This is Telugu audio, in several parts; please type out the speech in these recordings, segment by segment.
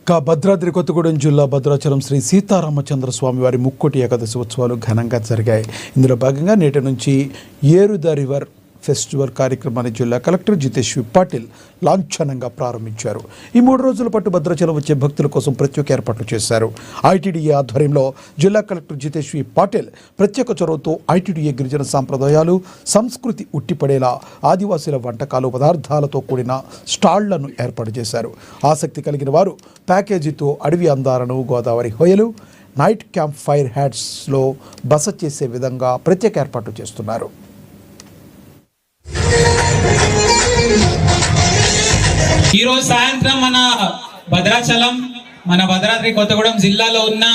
భద్రాద్రి కొత్తగూడెం జిల్లా భద్రాచలం శ్రీ సీతారామచంద్ర స్వామి వారి ముక్కోటి ఏకాదశి ఉత్సవాలు ఘనంగా జరిగాయి. ఇందులో భాగంగా నేటి నుంచి ఏరు ద రివర్ ఫెస్టివల్ కార్యక్రమాన్ని జిల్లా కలెక్టర్ జితేశ్వరి పాటిల్ లాంఛనంగా ప్రారంభించారు. ఈ 3 రోజుల పాటు భద్రాచలం వచ్చే భక్తుల కోసం ప్రత్యేక ఏర్పాట్లు చేశారు. ఐటీడీఏ ఆధ్వర్యంలో జిల్లా కలెక్టర్ జితేశ్వరి పాటిల్ ప్రత్యేక చొరవతో ఐటీడీఏ గిరిజన సాంప్రదాయాలు సంస్కృతి ఉట్టిపడేలా ఆదివాసీల వంటకాలు పదార్థాలతో కూడిన స్టాళ్లను ఏర్పాటు చేశారు. ఆసక్తి కలిగిన వారు ప్యాకేజీతో అడవి అందాలను, గోదావరి హొయలు, నైట్ క్యాంప్ ఫైర్ హ్యాట్స్లో బస చేసే విధంగా ప్రత్యేక ఏర్పాట్లు చేస్తున్నారు. ఈరోజు సాయంత్రం మన భద్రాద్రి కొత్తగూడెం జిల్లాలో ఉన్న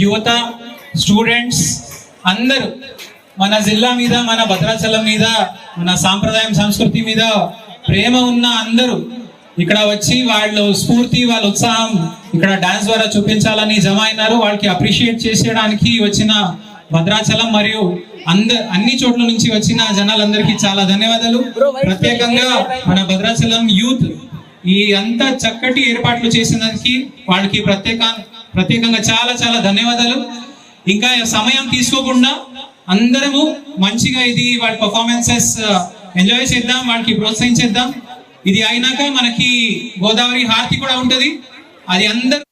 యువత, స్టూడెంట్స్ అందరూ మన జిల్లా మీద, మన భద్రాచలం మీద, మన సాంప్రదాయం సంస్కృతి మీద ప్రేమ ఉన్న అందరూ ఇక్కడ వచ్చి వాళ్ళు స్ఫూర్తి, వాళ్ళ ఉత్సాహం ఇక్కడ డాన్స్ ద్వారా చూపించాలని జమ అయినారు. వాళ్ళకి అప్రిషియేట్ చేసేయడానికి వచ్చిన భద్రాచలం మరియు అన్ని చోట్ల నుంచి వచ్చిన జనాలందరికీ చాలా ధన్యవాదాలు. ప్రత్యేకంగా మన భద్రాచలం యూత్ ఈ అంత చక్కటి ఏర్పాట్లు చేసినందుకు వాళ్ళకి ప్రత్యేకంగా చాలా చాలా ధన్యవాదాలు. ఇంకా సమయం తీసుకోకుండా అందరము మంచిగా ఇది వాళ్ళ పర్ఫార్మెన్సెస్ ఎంజాయ్ చేద్దాం, వాళ్ళకి ప్రోత్సహించేద్దాం. ఇది అయినాక మనకి గోదావరి హారతి కూడా ఉంటది. అది అందరూ